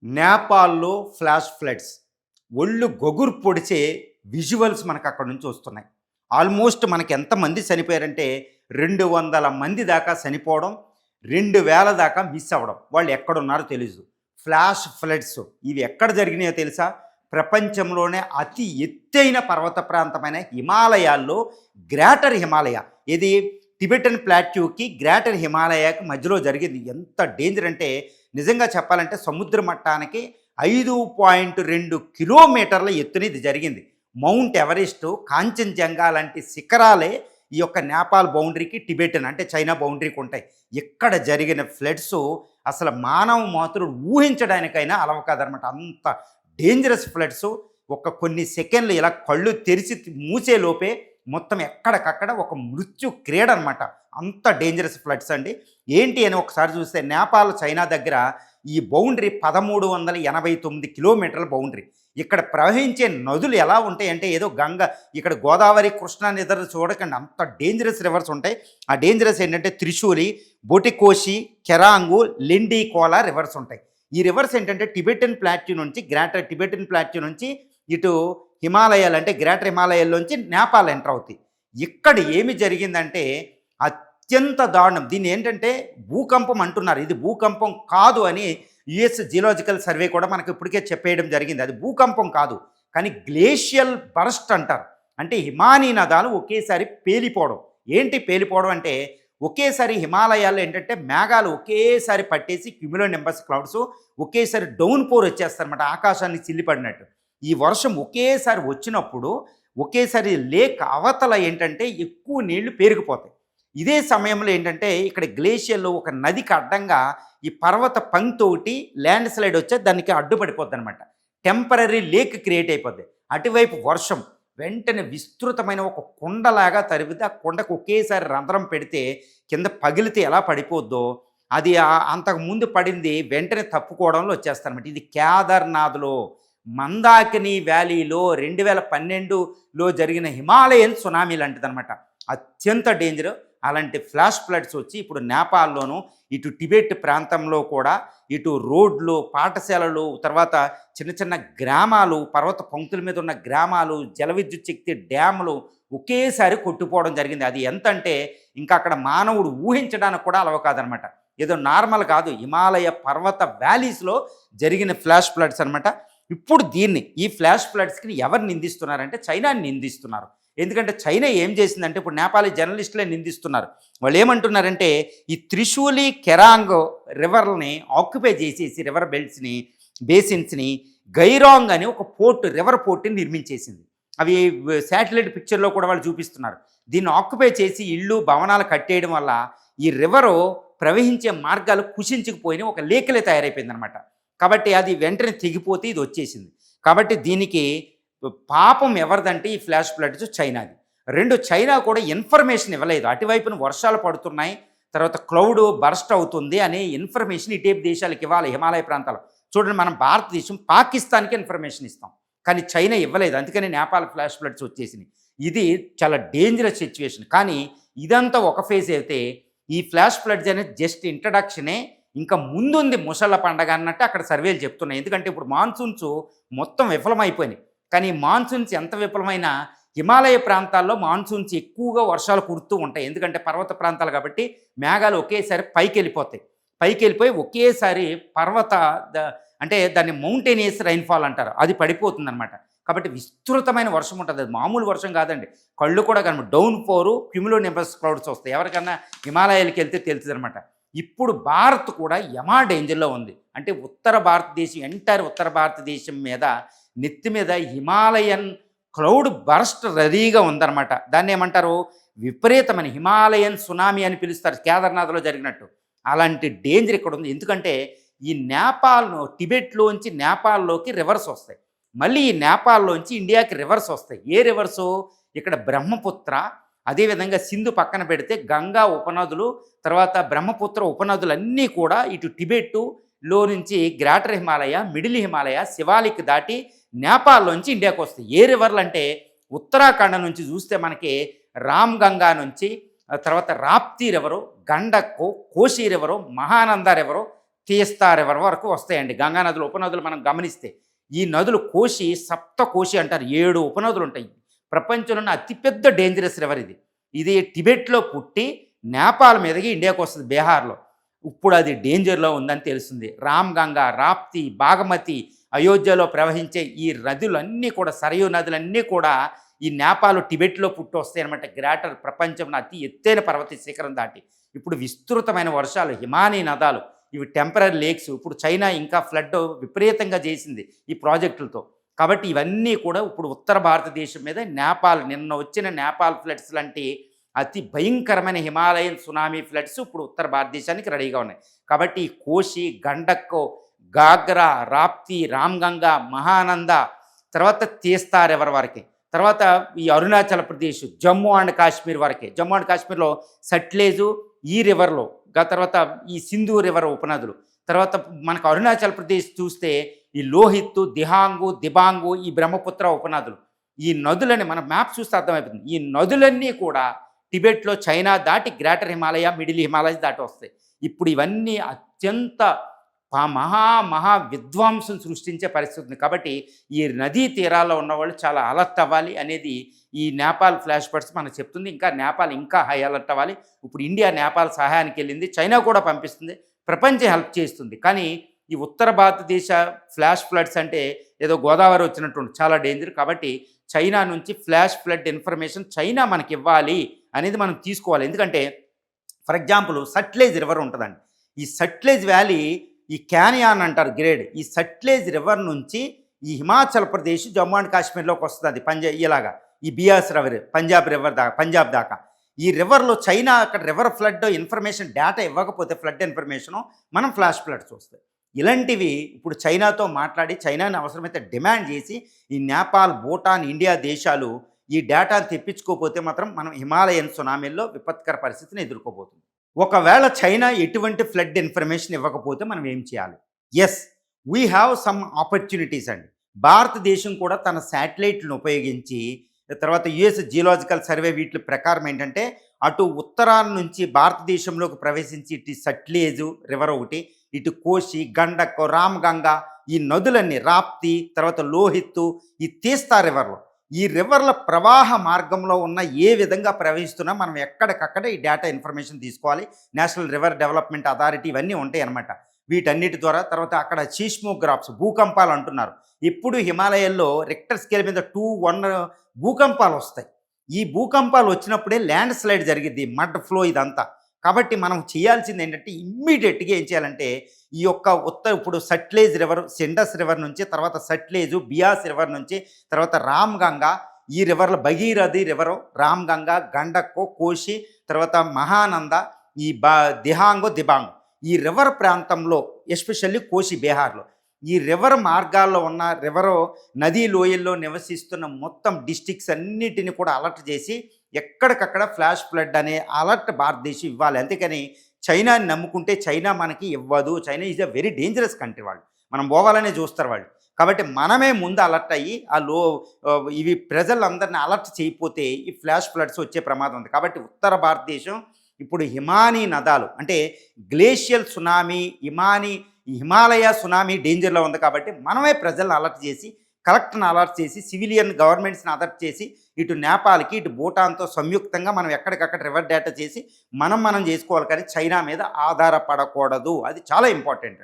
నేపాల్లో flash floods ఒళ్ళు గొగురు పొడిచే visuals మనకు అక్కడ నుంచి వస్తున్నాయి. ఆల్మోస్ట్ మనకి ఎంతమంది చనిపోయారంటే 200 మంది దాకా చనిపోవడం, 2000 దాకా మిస్ అవ్వడం. వాళ్ళు ఎక్కడున్నారో తెలీదు. ఫ్లాష్ ఫ్లడ్స్ ఇవి ఎక్కడ జరిగినాయో తెలుసా? ప్రపంచంలోనే అతి ఎత్తైన పర్వత ప్రాంతమైన హిమాలయాల్లో గ్రేటర్ హిమాలయ, ఇది టిబెటన్ ప్లాట్యూకి గ్రేటర్ హిమాలయాకి మధ్యలో జరిగింది. ఎంత డేంజర్ అంటే నిజంగా చెప్పాలంటే సముద్ర మట్టానికి 5.2 కిలోమీటర్ల ఎత్తున ఇది జరిగింది. మౌంట్ ఎవరెస్ట్, కాంచన్జంగా లాంటి శిఖరాలే ఈ యొక్క నేపాల్ బౌండరీకి, టిబెటన్ అంటే చైనా బౌండరీకి ఉంటాయి. ఇక్కడ జరిగిన ఫ్లడ్స్ అసలు మానవ మాతృ ఊహించడానికైనా అలవ కాదనమాట. అంత డేంజరస్ ఫ్లడ్స్. కొన్ని సెకండ్లు ఇలా కళ్ళు తెరిచి మూసే లోపే మొత్తం ఎక్కడికక్కడ ఒక మృత్యు క్రీడ అనమాట. అంత డేంజరస్ ఫ్లడ్స్ అండి. ఏంటి అని ఒకసారి చూస్తే నేపాల్ చైనా దగ్గర ఈ బౌండరీ 1389 కిలోమీటర్ల బౌండరీ. ఇక్కడ ప్రవహించే నదులు ఎలా ఉంటాయి అంటే ఏదో గంగ, ఇక్కడ గోదావరి, కృష్ణా నదులు చూడకండి, అంత డేంజరస్ రివర్స్ ఉంటాయి. ఆ డేంజరస్ ఏంటంటే త్రిశూలి, బొటికోషి, కెరాంగు, లిండికోలా రివర్స్ ఉంటాయి. ఈ రివర్స్ ఏంటంటే టిబెటన్ ప్లాట్యూ నుంచి, గ్రేటర్ టిబెటన్ ప్లాట్యూ నుంచి ఇటు హిమాలయాలు అంటే గ్రేటర్ హిమాలయాల్లోంచి నేపాల్ ఎంటర్ అవుతాయి. ఇక్కడ ఏమి జరిగిందంటే అత్యంత దారుణం. దీన్ని ఏంటంటే భూకంపం అంటున్నారు. ఇది భూకంపం కాదు అని యుఎస్ జియోలాజికల్ సర్వే కూడా మనకు ఇప్పటికే చెప్పేయడం జరిగింది. అది భూకంపం కాదు, కానీ గ్లేషియల్ బర్స్ట్ అంటారు. అంటే హిమానీ నదాలు ఒకేసారి పేలిపోవడం. ఏంటి పేలిపోవడం అంటే ఒకేసారి హిమాలయాల్లో ఏంటంటే మేఘాలు ఒకేసారి పట్టేసి క్యూములో నింబస్ క్లౌడ్స్ ఒకేసారి డౌన్ పోర్ వచ్చేస్తారన్నమాట, ఆకాశాన్ని చిల్లిపడినట్టు. ఈ వర్షం ఒకేసారి వచ్చినప్పుడు ఒకేసారి లేక్ అవతల ఏంటంటే ఎక్కువ నీళ్లు పేరుకుపోతాయి. ఇదే సమయంలో ఏంటంటే ఇక్కడ గ్లేషియర్లో ఒక నదికి అడ్డంగా ఈ పర్వత పంక్తి ఒకటి ల్యాండ్ స్లైడ్ వచ్చే దానికి అడ్డుపడిపోద్ది అనమాట. టెంపరీ లేక్ క్రియేట్ అయిపోద్ది. అటువైపు వర్షం వెంటనే విస్తృతమైన ఒక కొండలాగా తరివితే ఆ కొండకు ఒకేసారి రంధ్రం పెడితే కింద పగిలితే ఎలా పడిపోద్దో అది అంతకుముందు పడింది వెంటనే తప్పుకోవడంలో వచ్చేస్తారనమాట. ఇది కేదార్నాథ్లో మందాకిని వ్యాలీలో 2012లో జరిగిన హిమాలయన్ సునామీ లాంటిదనమాట. అత్యంత డేంజర్. అలాంటి ఫ్లాష్ ఫ్లడ్స్ వచ్చి ఇప్పుడు నేపాల్లోనూ, ఇటు టిబెట్ ప్రాంతంలో కూడా, ఇటు రోడ్లు, పాఠశాలలు, తర్వాత చిన్న చిన్న గ్రామాలు, పర్వత పంక్తుల మీద ఉన్న గ్రామాలు, జల విద్యుత్ శక్తి డ్యాములు ఒకేసారి కొట్టుపోవడం జరిగింది. అది ఎంత అంటే ఇంకా అక్కడ మానవుడు ఊహించడానికి కూడా అలవ కాదనమాట. ఏదో నార్మల్ కాదు, హిమాలయ పర్వత వ్యాలీస్లో జరిగిన ఫ్లాష్ ఫ్లడ్స్ అనమాట. ఇప్పుడు ఈ ఫ్లాష్ ఫ్లడ్స్కి ఎవరు నిందిస్తున్నారంటే చైనాని నిందిస్తున్నారు. ఎందుకంటే చైనా ఏం చేసిందంటే ఇప్పుడు నేపాలీ జర్నలిస్టులే నిందిస్తున్నారు. వాళ్ళు ఏమంటున్నారంటే ఈ త్రిశూలి, కెరాంగ్ రివర్ని ఆక్యుపై చేసేసి రివర్ బేసిన్స్ని గైరాంగ్ అని ఒక పోర్ట్, రివర్ పోర్ట్ని నిర్మించేసింది. అవి శాటిలైట్ పిక్చర్లో కూడా వాళ్ళు చూపిస్తున్నారు. దీన్ని ఆక్యుపై చేసి ఇళ్ళు, భవనాలు కట్టేయడం వల్ల ఈ రివరు ప్రవహించే మార్గాలు కుషించుకుపోయిన ఒక లేఖలే తయారైపోయింది అనమాట. కాబట్టి అది వెంటనే తెగిపోతే ఇది వచ్చేసింది. కాబట్టి దీనికి పాపం ఎవరిదంటే ఈ ఫ్లాష్ ఫ్లడ్స్ చైనాది. చైనా కూడా ఇన్ఫర్మేషన్ ఇవ్వలేదు. అటువైపున వర్షాలు పడుతున్నాయి, తర్వాత క్లౌడ్ బర్స్ట్ అవుతుంది అనే ఇన్ఫర్మేషన్ ఇటేపు దేశాలకు ఇవ్వాలి. హిమాలయ ప్రాంతాలు చూడండి, మనం భారతదేశం పాకిస్తాన్కి ఇన్ఫర్మేషన్ ఇస్తాం, కానీ చైనా ఇవ్వలేదు. అందుకని నేపాల్ ఫ్లాష్ ఫ్లడ్స్ వచ్చేసినాయి. ఇది చాలా డేంజరస్ సిచ్యువేషన్. కానీ ఇదంతా ఒక ఫేజ్ అయితే ఈ ఫ్లాష్ ఫ్లడ్స్ అనేది జస్ట్ ఇంట్రడక్షనే. ఇంకా ముందుంది ముసళ్ళ పండగ అన్నట్టు అక్కడ సర్వేలు చెప్తున్నాయి. ఎందుకంటే ఇప్పుడు మాన్సూన్స్ మొత్తం విఫలమైపోయినాయి. కానీ మాన్సూన్స్ ఎంత విఫలమైనా హిమాలయ ప్రాంతాల్లో మాన్సూన్స్ ఎక్కువగా వర్షాలు కురుతూ ఉంటాయి. ఎందుకంటే పర్వత ప్రాంతాలు కాబట్టి మేఘాలు ఒకేసారి పైకి వెళ్ళిపోయి ఒకేసారి అంటే దాన్ని మౌంటైనియస్ రైన్ఫాల్ అంటారు, అది పడిపోతుంది అనమాట. కాబట్టి విస్తృతమైన వర్షం ఉంటుంది. అది మామూలు వర్షం కాదండి, కళ్ళు కూడా కనుక డౌన్ పోరు, క్యూములో నింబస్ క్లౌడ్స్ వస్తాయి. ఎవరికన్నా హిమాలయాలకు వెళ్తే తెలుస్తుంది అనమాట. ఇప్పుడు భారత్ కూడా యమా డేంజర్లో ఉంది. అంటే ఎంటైర్ ఉత్తర భారతదేశం మీద నెత్తి మీద హిమాలయన్ క్లౌడ్ బర్స్ట్ రెడీగా ఉందన్నమాట. దాన్ని ఏమంటారు, విపరీతమైన హిమాలయన్ సునామీ అని పిలుస్తారు, కేదార్నాథ్లో జరిగినట్టు. అలాంటి డేంజర్ ఇక్కడ ఉంది. ఎందుకంటే ఈ టిబెట్లోంచి నేపాల్లోకి రివర్స్ వస్తాయి, మళ్ళీ ఈ నేపాల్లోంచి ఇండియాకి రివర్స్ వస్తాయి. ఏ రివర్సు? ఇక్కడ బ్రహ్మపుత్ర, అదేవిధంగా సింధు పక్కన పెడితే గంగా ఉపనదులు, తర్వాత బ్రహ్మపుత్ర ఉపనదులన్నీ కూడా ఇటు టిబెట్లో నుంచి గ్రేటర్ హిమాలయ, మిడిల్ హిమాలయ, శివాలిక్ దాటి నేపాల్లోంచి ఇండియాకు వస్తాయి. ఏ రివర్లు అంటే ఉత్తరాఖండ్ నుంచి చూస్తే మనకి రామ్ గంగా నుంచి, తర్వాత రాప్తీ రివరు, గండక్కు, కోశీ రివరు, మహానంద రివరు, తీస్తా రివర్ వరకు వస్తాయండి. గంగా నదులు ఉపనదులు మనం గమనిస్తే ఈ నదులు కోసి సప్త కోసి అంటారు. 7 ఉపనదులు ఉంటాయి. ప్రపంచంలోనే అతిపెద్ద డేంజరస్ రివర్ ఇది. ఇది టిబెట్‌లో పుట్టి నేపాల్ మీదకి ఇండియాకి వస్తుంది బీహార్‌లో. ఇప్పుడు అది డేంజర్‌లో ఉందని తెలుస్తుంది. రామ్‌గంగా, రాప్తి, బాగమతి, అయోధ్యలో ప్రవహించే ఈ నదులన్నీ కూడా సరయూ నదులన్నీ కూడా ఈ నేపాల్, టిబెట్‌లో పుట్టి వస్తాయన్నమాట. గ్రేటర్ ప్రపంచంలో అతి ఎత్తైన పర్వత శిఖరం దాటి. ఇప్పుడు విస్తృతమైన వర్షాలు, హిమానీ నదాలు, ఇవి టెంపరరీ లేక్స్. ఇప్పుడు చైనా ఇంకా ఫ్లడ్ విపరీతంగా చేసింది ఈ ప్రాజెక్టులతో. కాబట్టి ఇవన్నీ కూడా ఇప్పుడు ఉత్తర భారతదేశం మీద నేపాల్, నిన్న వచ్చిన నేపాల్ ఫ్లడ్స్ లాంటి అతి భయంకరమైన హిమాలయన్ సునామీ ఫ్లడ్స్ ఇప్పుడు ఉత్తర భారతదేశానికి రెడీగా ఉన్నాయి. కాబట్టి ఈ కోషి, గండక్కో, గాగ్రా, రాప్తి, రామ్‌గంగా, మహానంద, తర్వాత తీస్తా రివర్ వరకే. తర్వాత ఈ అరుణాచల్ ప్రదేశ్, జమ్మూ అండ్ కాశ్మీర్ వరకే. జమ్మూ అండ్ కాశ్మీర్‌లో సట్లెజు, ఈ రివర్‌లో తర్వాత ఈ సింధు రివర్ ఉపనదులు. తర్వాత మనకు అరుణాచల్ ప్రదేశ్ చూస్తే ఈ లోహిత్, దిహాంగు, దిబాంగు, ఈ బ్రహ్మపుత్ర ఉపనదులు. ఈ నదులని మన మ్యాప్ చూస్తే అర్థమైపోతుంది. ఈ నదులన్నీ కూడా టిబెట్లో చైనా దాటి గ్రేటర్ హిమాలయ, మిడిల్ హిమాలయస్ దాటి వస్తాయి. ఇప్పుడు ఇవన్నీ అత్యంత మహా విధ్వంసం సృష్టించే పరిస్థితి ఉంది. కాబట్టి ఈ నదీ తీరాల్లో ఉన్నవాళ్ళు చాలా అలర్ట్ అవ్వాలి అనేది ఈ నేపాల్ ఫ్లాష్ బర్డ్స్ మనకు చెప్తుంది. ఇంకా నేపాల్ ఇంకా హై అలర్ట్ అవ్వాలి. ఇప్పుడు ఇండియా నేపాల్ సహాయానికి వెళ్ళింది, చైనా కూడా పంపిస్తుంది, ప్రపంచం హెల్ప్ చేస్తుంది. కానీ ఈ ఉత్తర భారతదేశ ఫ్లాష్ ఫ్లడ్స్ అంటే ఏదో గోదావరి వచ్చినట్టు చాలా డేంజర్. కాబట్టి చైనా నుంచి ఫ్లాష్ ఫ్లడ్ ఇన్ఫర్మేషన్ చైనా మనకి ఇవ్వాలి అనేది మనం తీసుకోవాలి. ఎందుకంటే ఫర్ ఎగ్జాంపుల్ సట్లెజ్ రివర్ ఉంటుందండి. ఈ సట్లెజ్ వ్యాలీ, ఈ క్యానియాన్ అంటారు గ్రేడ్, ఈ సట్లెజ్ రివర్ నుంచి ఈ హిమాచల్ ప్రదేశ్, జమ్మూ అండ్ కాశ్మీర్లోకి వస్తుంది. ఇలాగా ఈ బియాస్ రివర్ పంజాబ్ దాకా ఈ రివర్లో చైనా అక్కడ రివర్ ఫ్లడ్ ఇన్ఫర్మేషన్ డేటా ఇవ్వకపోతే ఫ్లడ్ ఇన్ఫర్మేషను మనం ఫ్లాష్ ఫ్లడ్స్ వస్తాయి. ఇలాంటివి ఇప్పుడు చైనాతో మాట్లాడి చైనాని అవసరమైతే డిమాండ్ చేసి ఈ నేపాల్, భూటాన్, ఇండియా దేశాలు ఈ డేటాను తెప్పించుకోకపోతే మాత్రం మనం హిమాలయన్ సునామీల్లో విపత్కర పరిస్థితిని ఎదుర్కోబోతుంది. ఒకవేళ చైనా ఎటువంటి ఫ్లడ్ ఇన్ఫర్మేషన్ ఇవ్వకపోతే మనం ఏం చేయాలి? Yes, we have some opportunities అండి. భారతదేశం కూడా తన శాటిలైట్లను ఉపయోగించి తర్వాత యుఎస్ జియోలాజికల్ సర్వే వీటి ప్రకారం ఏంటంటే అటు ఉత్తరాల నుంచి భారతదేశంలోకి ప్రవేశించి ఇటు సట్లెజ్ రివర్ ఒకటి, ఇటు కోషి, గండక్, రామ్‌గంగా, ఈ నదులన్నీ రాప్తి, తర్వాత లోహిత్, ఈ తీస్తా రివర్లు, ఈ రివర్ల ప్రవాహ మార్గంలో ఉన్న ఏ విధంగా ప్రవహిస్తున్నా మనం ఎక్కడికక్కడ ఈ డేటా ఇన్ఫర్మేషన్ తీసుకోవాలి. నేషనల్ రివర్ డెవలప్మెంట్ అథారిటీ ఇవన్నీ ఉంటాయి అన్నమాట. వీటన్నిటి ద్వారా తర్వాత అక్కడ సీస్మోగ్రాఫ్స్, భూకంపాలు అంటున్నారు. ఇప్పుడు హిమాలయాల్లో రిక్టర్ స్కేల్ మీద 2.1 భూకంపాలు వస్తాయి. ఈ భూకంపాలు వచ్చినప్పుడే ల్యాండ్ స్లైడ్ జరిగిద్ది, మడ్ ఫ్లో ఇదంతా. కాబట్టి మనం చేయాల్సింది ఏంటంటే ఇమ్మీడియట్గా ఏం చేయాలంటే ఈ యొక్క ఇప్పుడు సట్లెజ్ రివర్, సిండస్ రివర్ నుంచి తర్వాత సట్లెజ్, బియాస్ రివర్ నుంచి తర్వాత రామ్‌గంగా, ఈ రివర్ల భగీరథి రివరు, రామ్‌గంగా, గండక్కో, కోషి, తర్వాత మహానంద, ఈ దిబాంగ్, ఈ రివర్ ప్రాంతంలో ఎస్పెషల్లీ కోషి బీహార్లో ఈ రివర్ మార్గాల్లో ఉన్న రివరు నదీ లోయల్లో నివసిస్తున్న మొత్తం డిస్ట్రిక్ట్స్ అన్నిటిని కూడా అలర్ట్ చేసి ఎక్కడికక్కడ ఫ్లాష్ ఫ్లడ్ అనే అలర్ట్ భారతదేశం ఇవ్వాలి. అందుకని చైనాని నమ్ముకుంటే చైనా మనకి ఇవ్వదు. China is a very dangerous country. వాళ్ళు మనం పోవాలనే చూస్తారు వాళ్ళు. కాబట్టి మనమే ముందు అలర్ట్ అయ్యి ఇవి ప్రజలందరినీ అలర్ట్ చేయకపోతే ఈ ఫ్లాష్ ఫ్లడ్స్ వచ్చే ప్రమాదం ఉంది. కాబట్టి ఉత్తర భారతదేశం ఇప్పుడు హిమానీ నదాలు అంటే గ్లేషియల్ సునామీ, హిమాలయ సునామీ డేంజర్లో ఉంది. కాబట్టి మనమే ప్రజలను అలర్ట్ చేసి, కలెక్టర్ని అలర్ట్ చేసి, సివిలియన్ గవర్నమెంట్స్ని అలర్ట్ చేసి, ఇటు నేపాల్కి ఇటు భూటాన్తో సంయుక్తంగా మనం ఎక్కడికక్కడ రివర్ డేటా చేసి మనం చేసుకోవాలి. కానీ చైనా మీద ఆధారపడకూడదు. అది చాలా ఇంపార్టెంట్.